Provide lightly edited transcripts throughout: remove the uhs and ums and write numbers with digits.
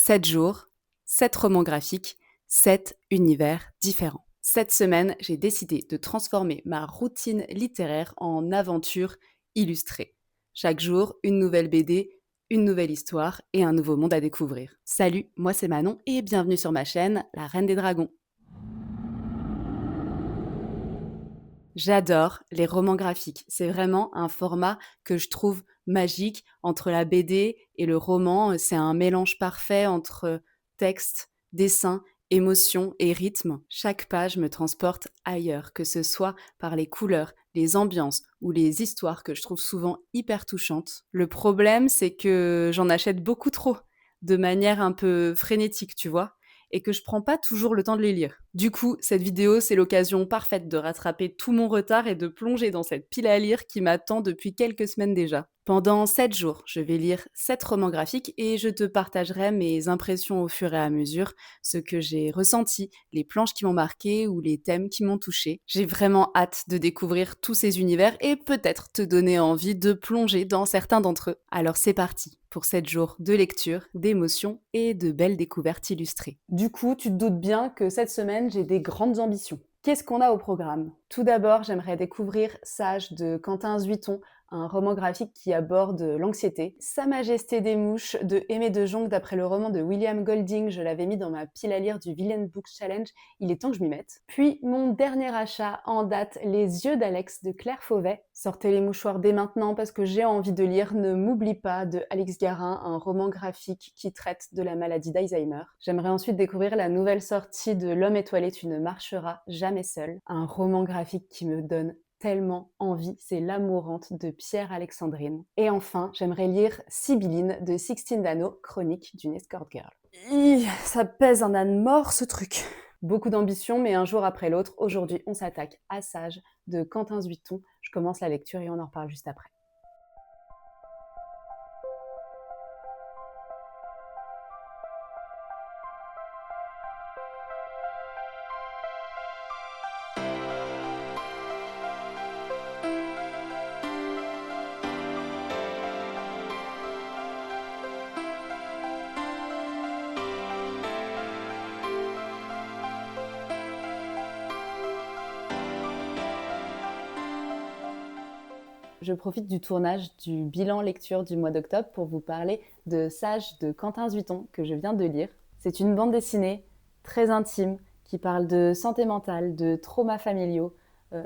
7 jours, 7 romans graphiques, 7 univers différents. Cette semaine, j'ai décidé de transformer ma routine littéraire en aventure illustrée. Chaque jour, une nouvelle BD, une nouvelle histoire et un nouveau monde à découvrir. Salut, moi c'est Manon et bienvenue sur ma chaîne, La Reine des Dragons. J'adore les romans graphiques. C'est vraiment un format que je trouve magique entre la BD et le roman. C'est un mélange parfait entre texte, dessin, émotion et rythme. Chaque page me transporte ailleurs, que ce soit par les couleurs, les ambiances ou les histoires que je trouve souvent hyper touchantes. Le problème, c'est que j'en achète beaucoup trop, de manière un peu frénétique, tu vois, et que je prends pas toujours le temps de les lire. Du coup, cette vidéo, c'est l'occasion parfaite de rattraper tout mon retard et de plonger dans cette pile à lire qui m'attend depuis quelques semaines déjà. Pendant 7 jours, je vais lire 7 romans graphiques et je te partagerai mes impressions au fur et à mesure, ce que j'ai ressenti, les planches qui m'ont marqué ou les thèmes qui m'ont touché. J'ai vraiment hâte de découvrir tous ces univers et peut-être te donner envie de plonger dans certains d'entre eux. Alors c'est parti pour 7 jours de lecture, d'émotions et de belles découvertes illustrées. Du coup, tu te doutes bien que cette semaine, j'ai des grandes ambitions. Qu'est-ce qu'on a au programme? Tout d'abord, j'aimerais découvrir Sage de Quentin Zuiton, un roman graphique qui aborde l'anxiété. Sa Majesté des mouches de Aimé de Jonghe, d'après le roman de William Golding, je l'avais mis dans ma pile à lire du Villain Books Challenge, il est temps que je m'y mette. Puis mon dernier achat en date, Les yeux d'Alex de Claire Fauvet. Sortez les mouchoirs dès maintenant parce que j'ai envie de lire Ne m'oublie pas de Alix Garin, un roman graphique qui traite de la maladie d'Alzheimer. J'aimerais ensuite découvrir la nouvelle sortie de L'homme étoilé, tu ne marcheras jamais seul, un roman graphique qui me donne tellement envie, c'est L'amourante de Pierre Alexandrine. Et enfin, j'aimerais lire Sibylline de Sixtine Dano, chronique d'une escort girl. Ça pèse un âne mort ce truc. Beaucoup d'ambition, mais un jour après l'autre, aujourd'hui on s'attaque à Sage de Quentin Zuiton. Je commence la lecture et on en reparle juste après. Je profite du tournage du bilan lecture du mois d'octobre pour vous parler de Sage de Quentin Zuiton que je viens de lire. C'est une bande dessinée très intime qui parle de santé mentale, de traumas familiaux,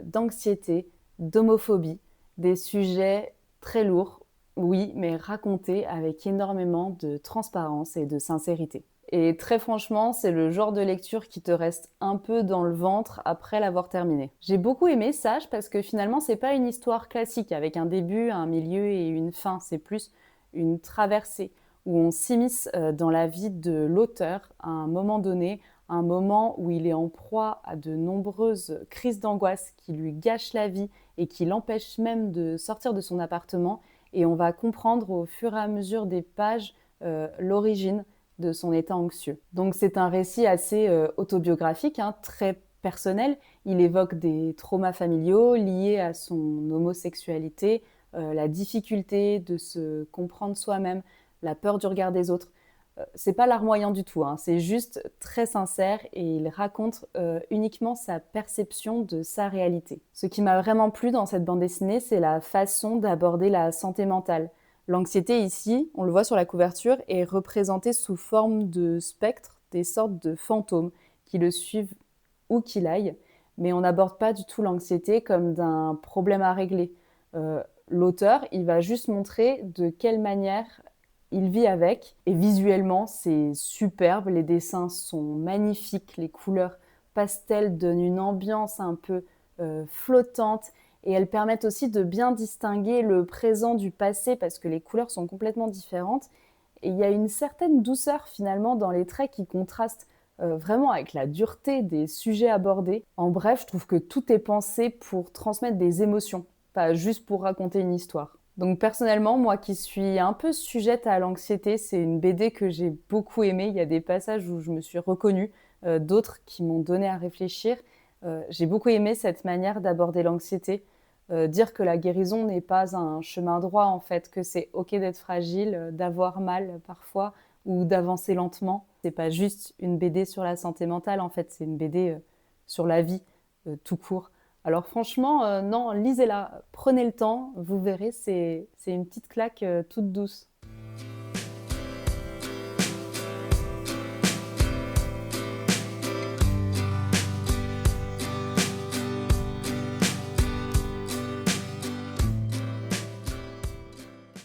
d'anxiété, d'homophobie, des sujets très lourds, oui, mais racontés avec énormément de transparence et de sincérité. Et très franchement, c'est le genre de lecture qui te reste un peu dans le ventre après l'avoir terminé. J'ai beaucoup aimé Sage parce que finalement, c'est pas une histoire classique avec un début, un milieu et une fin. C'est plus une traversée où on s'immisce dans la vie de l'auteur à un moment donné, un moment où il est en proie à de nombreuses crises d'angoisse qui lui gâchent la vie et qui l'empêchent même de sortir de son appartement. Et on va comprendre au fur et à mesure des pages l'origine de son état anxieux. Donc c'est un récit assez autobiographique, hein, très personnel. Il évoque des traumas familiaux liés à son homosexualité, la difficulté de se comprendre soi-même, la peur du regard des autres. C'est pas larmoyant du tout, hein, c'est juste très sincère et il raconte uniquement sa perception de sa réalité. Ce qui m'a vraiment plu dans cette bande dessinée, c'est la façon d'aborder la santé mentale. L'anxiété ici, on le voit sur la couverture, est représentée sous forme de spectres, des sortes de fantômes qui le suivent où qu'il aille, mais on n'aborde pas du tout l'anxiété comme d'un problème à régler. L'auteur, il va juste montrer de quelle manière il vit avec, et visuellement, c'est superbe, les dessins sont magnifiques, les couleurs pastel donnent une ambiance un peu flottante, et elles permettent aussi de bien distinguer le présent du passé parce que les couleurs sont complètement différentes. Et il y a une certaine douceur finalement dans les traits qui contrastent vraiment avec la dureté des sujets abordés. En bref, je trouve que tout est pensé pour transmettre des émotions, pas juste pour raconter une histoire. Donc personnellement, moi qui suis un peu sujette à l'anxiété, c'est une BD que j'ai beaucoup aimée. Il y a des passages où je me suis reconnue, d'autres qui m'ont donné à réfléchir. J'ai beaucoup aimé cette manière d'aborder l'anxiété, dire que la guérison n'est pas un chemin droit en fait, que c'est ok d'être fragile, d'avoir mal parfois, ou d'avancer lentement. C'est pas juste une BD sur la santé mentale, en fait, c'est une BD sur la vie, tout court. Alors franchement, non, lisez-la, prenez le temps, vous verrez, c'est une petite claque toute douce.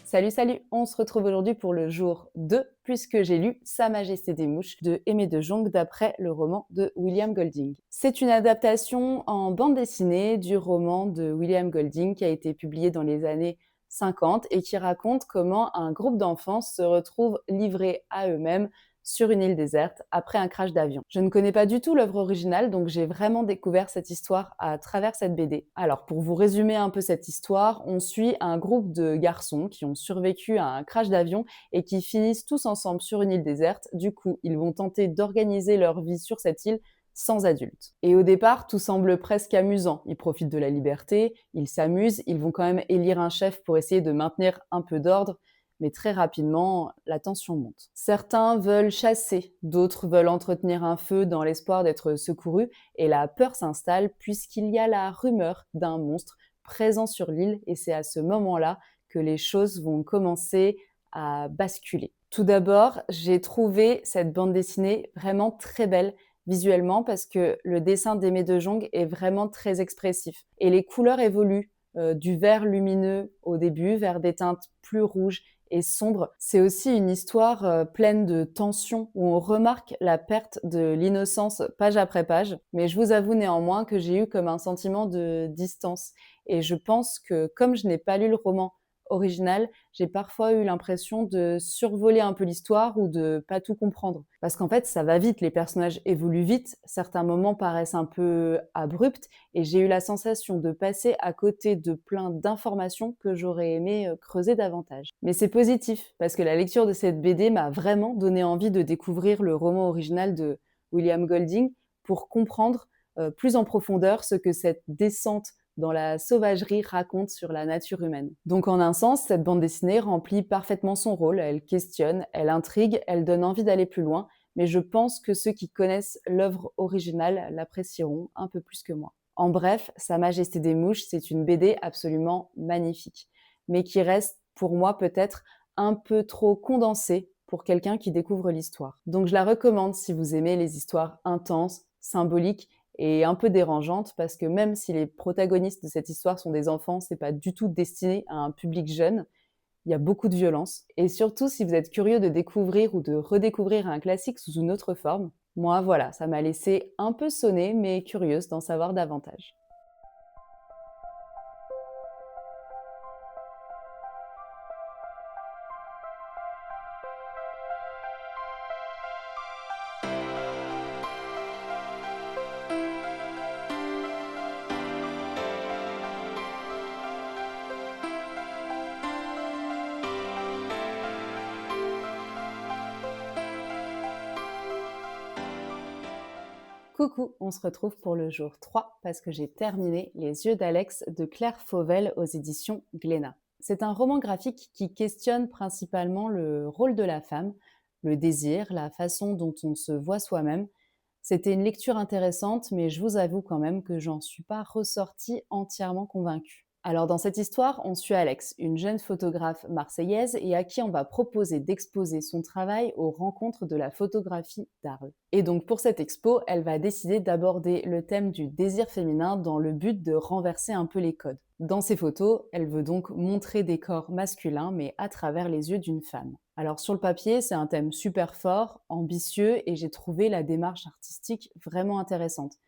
Salut, salut! On se retrouve aujourd'hui pour le jour 2, puisque j'ai lu Sa Majesté des Mouches de Aimé de Jonghe d'après le roman de William Golding. C'est une adaptation en bande dessinée du roman de William Golding qui a été publié dans les années 50 et qui raconte comment un groupe d'enfants se retrouve livrés à eux-mêmes sur une île déserte après un crash d'avion. Je ne connais pas du tout l'œuvre originale, donc j'ai vraiment découvert cette histoire à travers cette BD. Alors, pour vous résumer un peu cette histoire, on suit un groupe de garçons qui ont survécu à un crash d'avion et qui finissent tous ensemble sur une île déserte. Du coup, ils vont tenter d'organiser leur vie sur cette île sans adultes. Et au départ, tout semble presque amusant. Ils profitent de la liberté, ils s'amusent, ils vont quand même élire un chef pour essayer de maintenir un peu d'ordre, mais très rapidement, la tension monte. Certains veulent chasser, d'autres veulent entretenir un feu dans l'espoir d'être secourus, et la peur s'installe puisqu'il y a la rumeur d'un monstre présent sur l'île, et c'est à ce moment-là que les choses vont commencer à basculer. Tout d'abord, j'ai trouvé cette bande dessinée vraiment très belle visuellement parce que le dessin d'Aimé de Jonghe est vraiment très expressif, et les couleurs évoluent du vert lumineux au début vers des teintes plus rouges et sombre. C'est aussi une histoire pleine de tensions où on remarque la perte de l'innocence page après page. Mais je vous avoue néanmoins que j'ai eu comme un sentiment de distance. Et je pense que comme je n'ai pas lu le roman original, j'ai parfois eu l'impression de survoler un peu l'histoire ou de pas tout comprendre. Parce qu'en fait, ça va vite, les personnages évoluent vite, certains moments paraissent un peu abrupts, et j'ai eu la sensation de passer à côté de plein d'informations que j'aurais aimé creuser davantage. Mais c'est positif, parce que la lecture de cette BD m'a vraiment donné envie de découvrir le roman original de William Golding pour comprendre plus en profondeur ce que cette descente dans la sauvagerie raconte sur la nature humaine. Donc en un sens, cette bande dessinée remplit parfaitement son rôle, elle questionne, elle intrigue, elle donne envie d'aller plus loin, mais je pense que ceux qui connaissent l'œuvre originale l'apprécieront un peu plus que moi. En bref, Sa Majesté des Mouches, c'est une BD absolument magnifique, mais qui reste pour moi peut-être un peu trop condensée pour quelqu'un qui découvre l'histoire. Donc je la recommande si vous aimez les histoires intenses, symboliques et un peu dérangeante parce que même si les protagonistes de cette histoire sont des enfants, c'est pas du tout destiné à un public jeune. Il y a beaucoup de violence. Et surtout, si vous êtes curieux de découvrir ou de redécouvrir un classique sous une autre forme, moi, voilà, ça m'a laissé un peu sonner, mais curieuse d'en savoir davantage. Coucou, on se retrouve pour le jour 3 parce que j'ai terminé Les yeux d'Alex de Claire Fauvel aux éditions Glénat. C'est un roman graphique qui questionne principalement le rôle de la femme, le désir, la façon dont on se voit soi-même. C'était une lecture intéressante, mais je vous avoue quand même que j'en suis pas ressortie entièrement convaincue. Alors dans cette histoire, on suit Alex, une jeune photographe marseillaise et à qui on va proposer d'exposer son travail aux rencontres de la photographie d'Arles. Et donc pour cette expo, elle va décider d'aborder le thème du désir féminin dans le but de renverser un peu les codes. Dans ses photos, elle veut donc montrer des corps masculins mais à travers les yeux d'une femme. Alors sur le papier, c'est un thème super fort, ambitieux et j'ai trouvé la démarche artistique vraiment intéressante.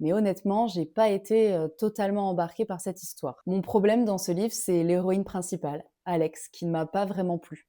Mais honnêtement, j'ai pas été totalement embarquée par cette histoire. Mon problème dans ce livre, c'est l'héroïne principale, Alex, qui ne m'a pas vraiment plu.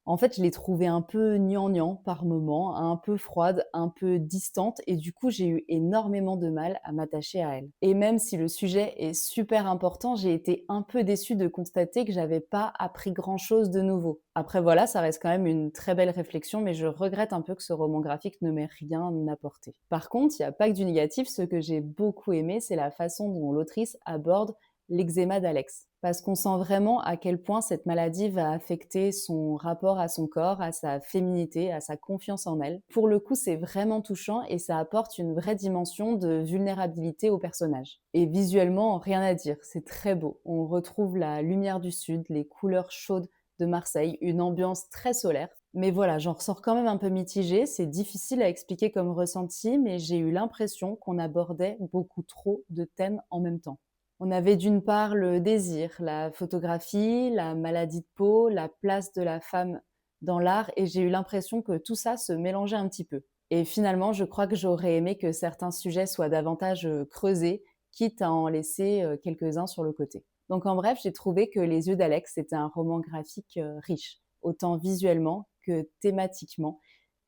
En fait, je l'ai trouvée un peu gnangnan par moments, un peu froide, un peu distante et du coup, j'ai eu énormément de mal à m'attacher à elle. Et même si le sujet est super important, j'ai été un peu déçue de constater que j'avais pas appris grand-chose de nouveau. Après voilà, ça reste quand même une très belle réflexion, mais je regrette un peu que ce roman graphique ne m'ait rien apporté. Par contre, il n'y a pas que du négatif, ce que j'ai beaucoup aimé, c'est la façon dont l'autrice aborde l'eczéma d'Alex. Parce qu'on sent vraiment à quel point cette maladie va affecter son rapport à son corps, à sa féminité, à sa confiance en elle. Pour le coup, c'est vraiment touchant et ça apporte une vraie dimension de vulnérabilité au personnage. Et visuellement, rien à dire, c'est très beau. On retrouve la lumière du sud, les couleurs chaudes de Marseille, une ambiance très solaire. Mais voilà, j'en ressors quand même un peu mitigée, c'est difficile à expliquer comme ressenti, mais j'ai eu l'impression qu'on abordait beaucoup trop de thèmes en même temps. On avait d'une part le désir, la photographie, la maladie de peau, la place de la femme dans l'art, et j'ai eu l'impression que tout ça se mélangeait un petit peu. Et finalement, je crois que j'aurais aimé que certains sujets soient davantage creusés, quitte à en laisser quelques-uns sur le côté. Donc en bref, j'ai trouvé que Les yeux d'Alex, c'était un roman graphique riche, autant visuellement que thématiquement,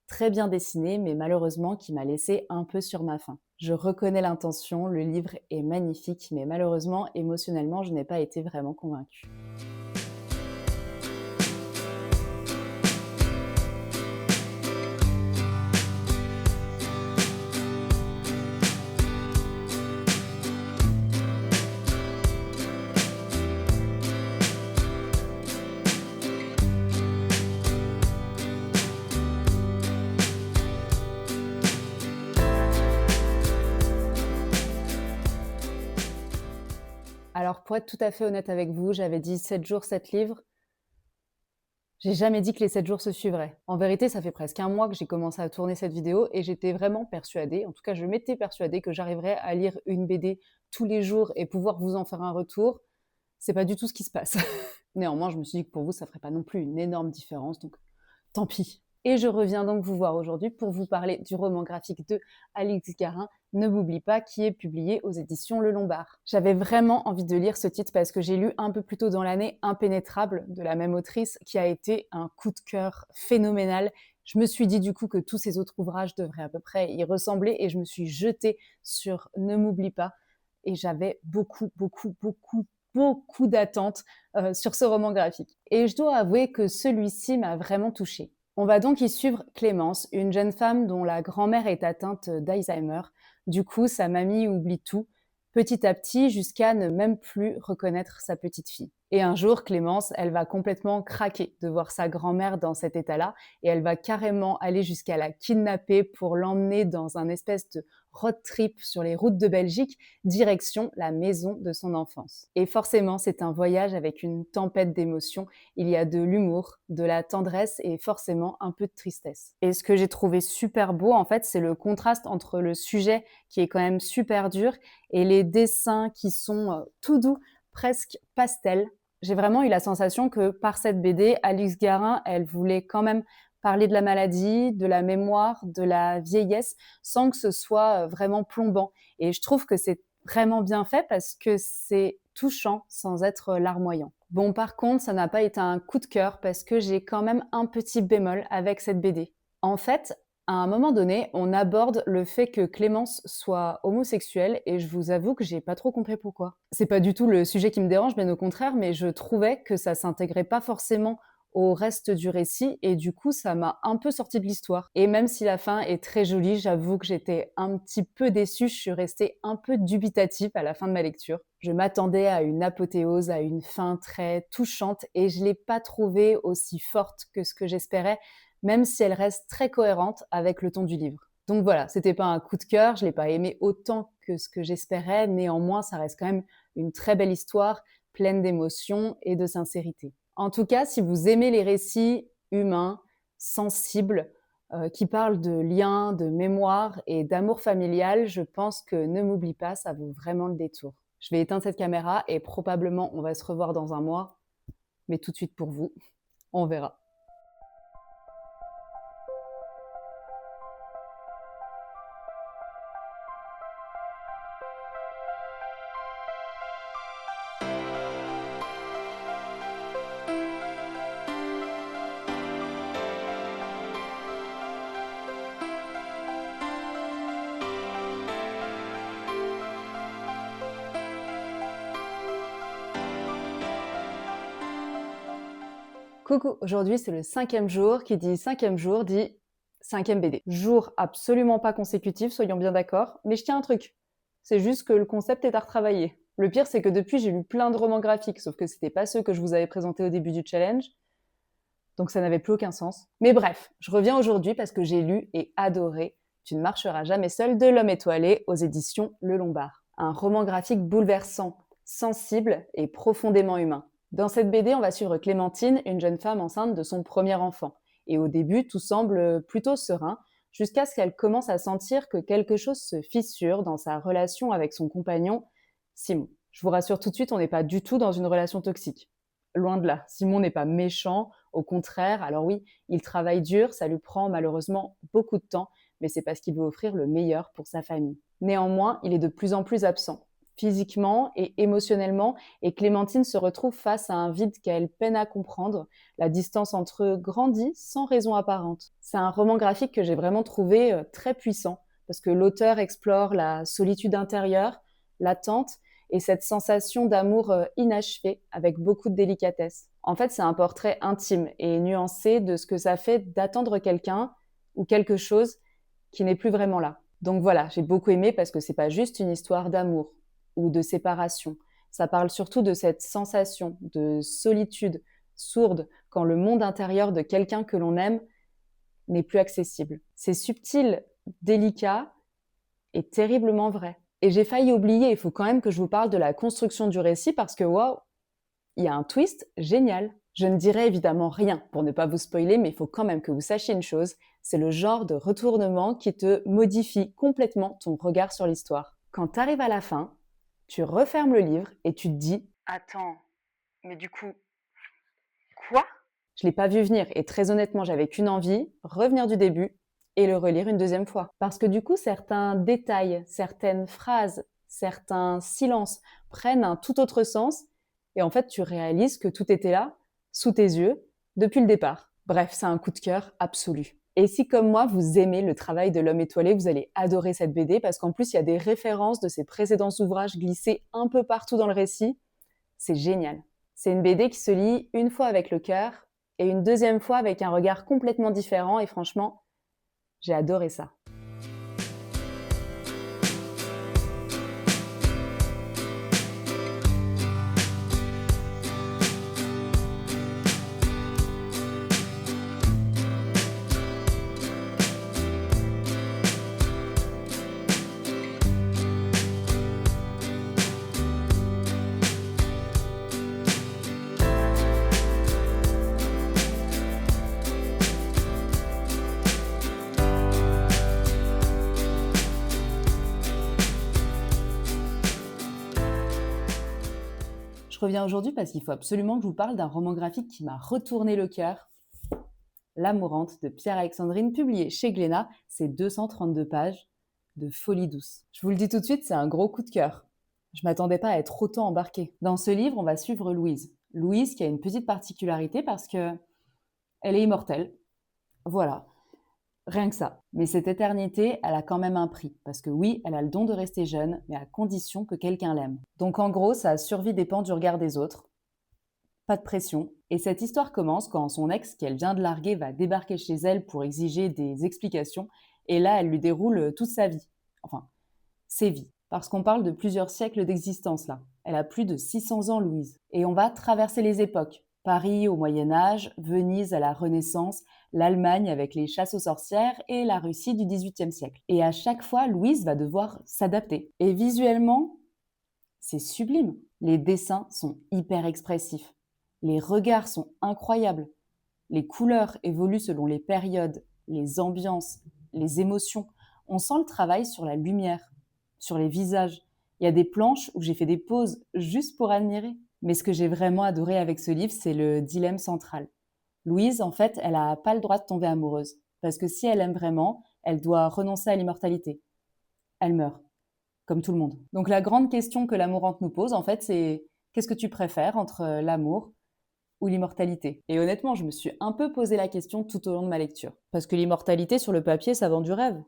très bien dessiné, mais malheureusement qui m'a laissé un peu sur ma faim. Je reconnais l'intention, le livre est magnifique, mais malheureusement, émotionnellement, je n'ai pas été vraiment convaincue. Alors pour être tout à fait honnête avec vous, j'avais dit 7 jours, 7 livres. J'ai jamais dit que les 7 jours se suivraient. En vérité, ça fait presque un mois que j'ai commencé à tourner cette vidéo et j'étais vraiment persuadée, en tout cas je m'étais persuadée que j'arriverais à lire une BD tous les jours et pouvoir vous en faire un retour. C'est pas du tout ce qui se passe. Néanmoins, je me suis dit que pour vous, ça ferait pas non plus une énorme différence, donc tant pis. Et je reviens donc vous voir aujourd'hui pour vous parler du roman graphique de Alix Garin, Ne m'oublie pas, qui est publié aux éditions Le Lombard. J'avais vraiment envie de lire ce titre parce que j'ai lu un peu plus tôt dans l'année Impénétrable de la même autrice qui a été un coup de cœur phénoménal. Je me suis dit du coup que tous ces autres ouvrages devraient à peu près y ressembler et je me suis jetée sur Ne m'oublie pas et j'avais beaucoup d'attentes sur ce roman graphique. Et je dois avouer que celui-ci m'a vraiment touchée. On va donc y suivre Clémence, une jeune femme dont la grand-mère est atteinte d'Alzheimer. Du coup, sa mamie oublie tout, petit à petit, jusqu'à ne même plus reconnaître sa petite fille. Et un jour, Clémence, elle va complètement craquer de voir sa grand-mère dans cet état-là, et elle va carrément aller jusqu'à la kidnapper pour l'emmener dans un espèce de road trip sur les routes de Belgique, direction la maison de son enfance. Et forcément, c'est un voyage avec une tempête d'émotions. Il y a de l'humour, de la tendresse et forcément un peu de tristesse. Et ce que j'ai trouvé super beau, en fait, c'est le contraste entre le sujet qui est quand même super dur et les dessins qui sont tout doux, presque pastel. J'ai vraiment eu la sensation que par cette BD, Alix Garin, elle voulait quand même parler de la maladie, de la mémoire, de la vieillesse, sans que ce soit vraiment plombant. Et je trouve que c'est vraiment bien fait parce que c'est touchant sans être larmoyant. Bon, par contre, ça n'a pas été un coup de cœur parce que j'ai quand même un petit bémol avec cette BD. En fait, à un moment donné, on aborde le fait que Clémence soit homosexuelle et je vous avoue que j'ai pas trop compris pourquoi. C'est pas du tout le sujet qui me dérange, bien au contraire, mais je trouvais que ça s'intégrait pas forcément au reste du récit et du coup ça m'a un peu sorti de l'histoire. Et même si la fin est très jolie, j'avoue que j'étais un petit peu déçue, je suis restée un peu dubitative à la fin de ma lecture. Je m'attendais à une apothéose, à une fin très touchante et je l'ai pas trouvée aussi forte que ce que j'espérais, même si elle reste très cohérente avec le ton du livre. Donc voilà, c'était pas un coup de cœur, je l'ai pas aimé autant que ce que j'espérais, néanmoins ça reste quand même une très belle histoire, pleine d'émotions et de sincérité. En tout cas, si vous aimez les récits humains, sensibles, qui parlent de liens, de mémoire et d'amour familial, je pense que Ne m'oublie pas, ça vaut vraiment le détour. Je vais éteindre cette caméra et probablement on va se revoir dans un mois, mais tout de suite pour vous, on verra. Coucou, aujourd'hui c'est le 5e jour, qui dit 5e jour dit 5e BD. Jour absolument pas consécutif, soyons bien d'accord, mais je tiens un truc, c'est juste que le concept est à retravailler. Le pire, c'est que depuis, j'ai lu plein de romans graphiques, sauf que c'était pas ceux que je vous avais présentés au début du challenge, donc ça n'avait plus aucun sens. Mais bref, je reviens aujourd'hui parce que j'ai lu et adoré Tu ne marcheras jamais seul de L'Homme étoilé aux éditions Le Lombard. Un roman graphique bouleversant, sensible et profondément humain. Dans cette BD, on va suivre Clémentine, une jeune femme enceinte de son premier enfant. Et au début, tout semble plutôt serein, jusqu'à ce qu'elle commence à sentir que quelque chose se fissure dans sa relation avec son compagnon, Simon. Je vous rassure tout de suite, on n'est pas du tout dans une relation toxique. Loin de là. Simon n'est pas méchant, au contraire. Alors oui, il travaille dur, ça lui prend malheureusement beaucoup de temps, mais c'est parce qu'il veut offrir le meilleur pour sa famille. Néanmoins, il est de plus en plus absent, physiquement et émotionnellement, et Clémentine se retrouve face à un vide qu'elle peine à comprendre. La distance entre eux grandit sans raison apparente. C'est un roman graphique que j'ai vraiment trouvé très puissant, parce que l'auteur explore la solitude intérieure, l'attente, et cette sensation d'amour inachevé avec beaucoup de délicatesse. En fait, c'est un portrait intime et nuancé de ce que ça fait d'attendre quelqu'un ou quelque chose qui n'est plus vraiment là. Donc voilà, j'ai beaucoup aimé parce que c'est pas juste une histoire d'amour ou de séparation. Ça parle surtout de cette sensation de solitude sourde quand le monde intérieur de quelqu'un que l'on aime n'est plus accessible. C'est subtil, délicat et terriblement vrai. Et j'ai failli oublier, il faut quand même que je vous parle de la construction du récit parce que waouh, il y a un twist génial. Je ne dirai évidemment rien pour ne pas vous spoiler, mais il faut quand même que vous sachiez une chose, c'est le genre de retournement qui te modifie complètement ton regard sur l'histoire. Quand tu arrives à la fin, tu refermes le livre et tu te dis « Attends, mais du coup, quoi ?» Je ne l'ai pas vu venir et très honnêtement, j'avais qu'une envie, revenir du début et le relire une deuxième fois. Parce que du coup, certains détails, certaines phrases, certains silences prennent un tout autre sens et en fait, tu réalises que tout était là, sous tes yeux, depuis le départ. Bref, c'est un coup de cœur absolu. Et si, comme moi, vous aimez le travail de L'Homme étoilé, vous allez adorer cette BD parce qu'en plus, il y a des références de ses précédents ouvrages glissés un peu partout dans le récit. C'est génial. C'est une BD qui se lit une fois avec le cœur et une deuxième fois avec un regard complètement différent et franchement, j'ai adoré ça. Je reviens aujourd'hui parce qu'il faut absolument que je vous parle d'un roman graphique qui m'a retourné le cœur. L'amourante de Pierre-Alexandrine, publié chez Glénat, c'est 232 pages de folie douce. Je vous le dis tout de suite, c'est un gros coup de cœur. Je m'attendais pas à être autant embarquée. Dans ce livre, on va suivre Louise. Louise qui a une petite particularité parce que elle est immortelle. Voilà. Rien que ça. Mais cette éternité, elle a quand même un prix. Parce que oui, elle a le don de rester jeune, mais à condition que quelqu'un l'aime. Donc en gros, sa survie dépend du regard des autres. Pas de pression. Et cette histoire commence quand son ex, qu'elle vient de larguer, va débarquer chez elle pour exiger des explications. Et là, elle lui déroule toute sa vie. Enfin, ses vies. Parce qu'on parle de plusieurs siècles d'existence là. Elle a plus de 600 ans, Louise. Et on va traverser les époques. Paris au Moyen-Âge, Venise à la Renaissance, l'Allemagne avec les chasses aux sorcières et la Russie du XVIIIe siècle. Et à chaque fois, Louise va devoir s'adapter. Et visuellement, c'est sublime. Les dessins sont hyper expressifs. Les regards sont incroyables. Les couleurs évoluent selon les périodes, les ambiances, les émotions. On sent le travail sur la lumière, sur les visages. Il y a des planches où j'ai fait des pauses juste pour admirer. Mais ce que j'ai vraiment adoré avec ce livre, c'est le dilemme central. Louise, en fait, elle n'a pas le droit de tomber amoureuse. Parce que si elle aime vraiment, elle doit renoncer à l'immortalité. Elle meurt, comme tout le monde. Donc la grande question que l'amourante nous pose, en fait, c'est qu'est-ce que tu préfères entre l'amour ou l'immortalité? Et honnêtement, je me suis un peu posé la question tout au long de ma lecture. Parce que l'immortalité, sur le papier, ça vend du rêve.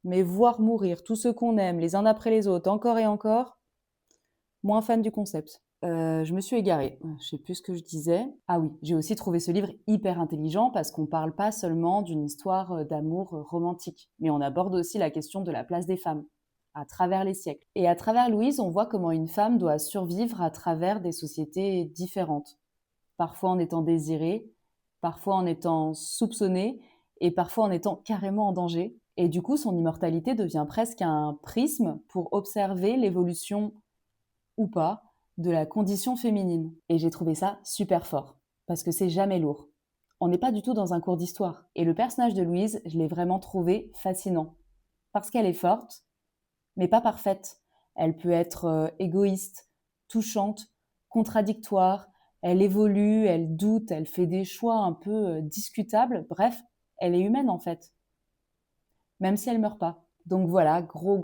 Mais voir mourir tous ceux qu'on aime, les uns après les autres, encore et encore, moins fan du concept. Je me suis égarée. Je sais plus ce que je disais. Ah oui, j'ai aussi trouvé ce livre hyper intelligent parce qu'on parle pas seulement d'une histoire d'amour romantique, mais on aborde aussi la question de la place des femmes. à travers les siècles. Et à travers Louise, on voit comment une femme doit survivre à travers des sociétés différentes, parfois en étant désirée, parfois en étant soupçonnée et parfois en étant carrément en danger. Et du coup, son immortalité devient presque un prisme pour observer l'évolution ou pas de la condition féminine. Et j'ai trouvé ça super fort, parce que c'est jamais lourd. On n'est pas du tout dans un cours d'histoire. Et le personnage de Louise, je l'ai vraiment trouvé fascinant. Parce qu'elle est forte, mais pas parfaite. Elle peut être égoïste, touchante, contradictoire, elle évolue, elle doute, elle fait des choix un peu discutables. Bref, elle est humaine en fait, même si elle meurt pas. Donc voilà, gros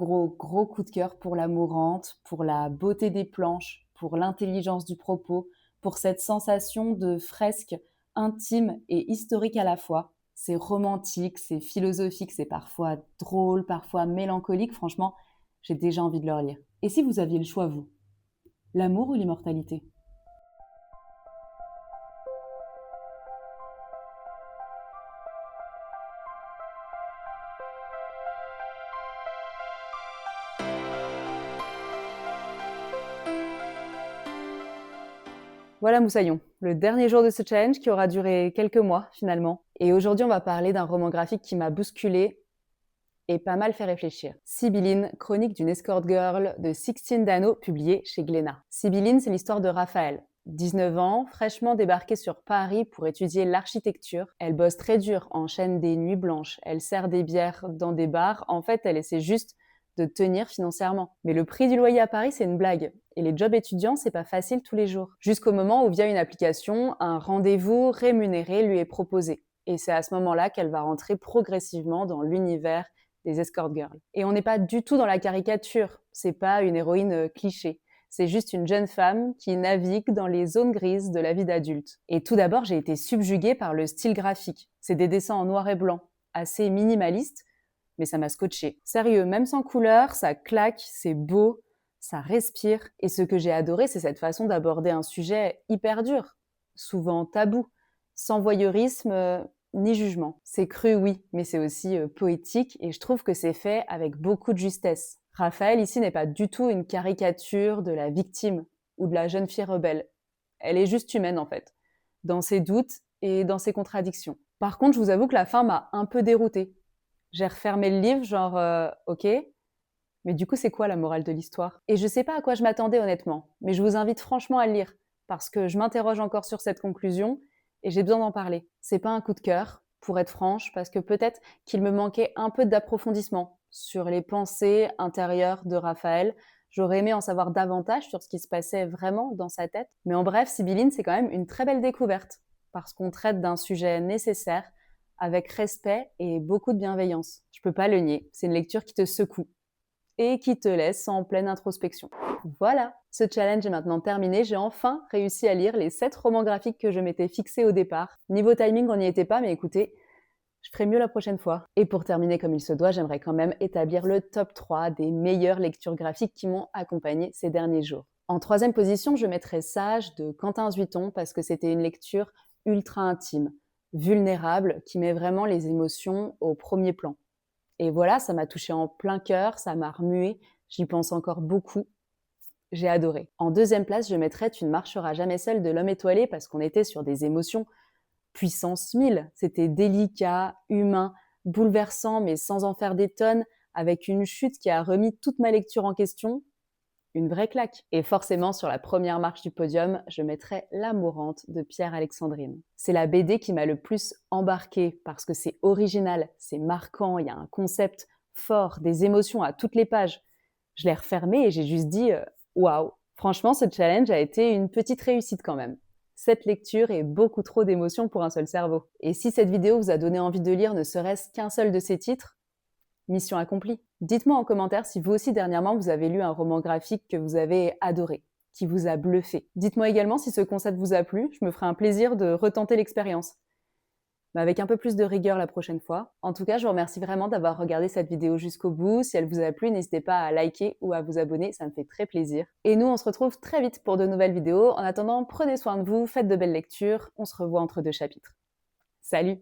coup de cœur pour la mourante, pour la beauté des planches, pour l'intelligence du propos, pour cette sensation de fresque intime et historique à la fois. C'est romantique, c'est philosophique, c'est parfois drôle, parfois mélancolique. Franchement, j'ai déjà envie de le relire. Et si vous aviez le choix, vous, l'amour ou l'immortalité? Voilà Moussaillon, le dernier jour de ce challenge qui aura duré quelques mois finalement. Et aujourd'hui, on va parler d'un roman graphique qui m'a bousculée et pas mal fait réfléchir. Sibylline, chronique d'une escort girl de Sixtine Dano, publié chez Glénat. Sibylline, c'est l'histoire de Raphaël. 19 ans, fraîchement débarquée sur Paris pour étudier l'architecture. Elle bosse très dur, enchaîne des nuits blanches, elle sert des bières dans des bars. En fait, elle essaie juste de tenir financièrement. Mais le prix du loyer à Paris, c'est une blague. Et les jobs étudiants, c'est pas facile tous les jours. Jusqu'au moment où, via une application, un rendez-vous rémunéré lui est proposé. Et c'est à ce moment-là qu'elle va rentrer progressivement dans l'univers des escort girls. Et on n'est pas du tout dans la caricature. C'est pas une héroïne cliché. C'est juste une jeune femme qui navigue dans les zones grises de la vie d'adulte. Et tout d'abord, j'ai été subjuguée par le style graphique. C'est des dessins en noir et blanc, assez minimalistes, mais ça m'a scotché. Sérieux, même sans couleur, ça claque, c'est beau, ça respire. Et ce que j'ai adoré, c'est cette façon d'aborder un sujet hyper dur, souvent tabou, sans voyeurisme ni jugement. C'est cru, oui, mais c'est aussi poétique et je trouve que c'est fait avec beaucoup de justesse. Raphaël, ici, n'est pas du tout une caricature de la victime ou de la jeune fille rebelle. Elle est juste humaine, en fait, dans ses doutes et dans ses contradictions. Par contre, je vous avoue que la fin m'a un peu déroutée. J'ai refermé le livre, genre, ok, mais du coup, c'est quoi la morale de l'histoire? Et je sais pas à quoi je m'attendais honnêtement, mais je vous invite franchement à le lire, parce que je m'interroge encore sur cette conclusion et j'ai besoin d'en parler. C'est pas un coup de cœur, pour être franche, parce que peut-être qu'il me manquait un peu d'approfondissement sur les pensées intérieures de Raphaël. J'aurais aimé en savoir davantage sur ce qui se passait vraiment dans sa tête. Mais en bref, Sibylline, c'est quand même une très belle découverte, parce qu'on traite d'un sujet nécessaire, avec respect et beaucoup de bienveillance. Je peux pas le nier, c'est une lecture qui te secoue et qui te laisse en pleine introspection. Voilà, ce challenge est maintenant terminé. J'ai enfin réussi à lire les 7 romans graphiques que je m'étais fixés au départ. Niveau timing, on n'y était pas, mais écoutez, je ferai mieux la prochaine fois. Et pour terminer comme il se doit, j'aimerais quand même établir le top 3 des meilleures lectures graphiques qui m'ont accompagnée ces derniers jours. En troisième position, je mettrai Sage de Quentin Zuiton parce que c'était une lecture ultra intime, vulnérable, qui met vraiment les émotions au premier plan. Et voilà, ça m'a touchée en plein cœur, ça m'a remué, j'y pense encore beaucoup. J'ai adoré. En deuxième place, je mettrais Tu ne marcheras jamais seul de L'Homme étoilé parce qu'on était sur des émotions puissance 1000. C'était délicat, humain, bouleversant, mais sans en faire des tonnes, avec une chute qui a remis toute ma lecture en question. Une vraie claque. Et forcément, sur la première marche du podium, je mettrais La Mourante de Pierre Alexandrine. C'est la BD qui m'a le plus embarquée parce que c'est original, c'est marquant, il y a un concept fort, des émotions à toutes les pages. Je l'ai refermé et j'ai juste dit waouh. Franchement, ce challenge a été une petite réussite quand même. Cette lecture est beaucoup trop d'émotions pour un seul cerveau. Et si cette vidéo vous a donné envie de lire ne serait-ce qu'un seul de ces titres, mission accomplie. Dites-moi en commentaire si vous aussi dernièrement vous avez lu un roman graphique que vous avez adoré, qui vous a bluffé. Dites-moi également si ce concept vous a plu, je me ferai un plaisir de retenter l'expérience. Mais avec un peu plus de rigueur la prochaine fois. En tout cas, je vous remercie vraiment d'avoir regardé cette vidéo jusqu'au bout. Si elle vous a plu, n'hésitez pas à liker ou à vous abonner, ça me fait très plaisir. Et nous, on se retrouve très vite pour de nouvelles vidéos. En attendant, prenez soin de vous, faites de belles lectures, on se revoit entre 2 chapitres. Salut!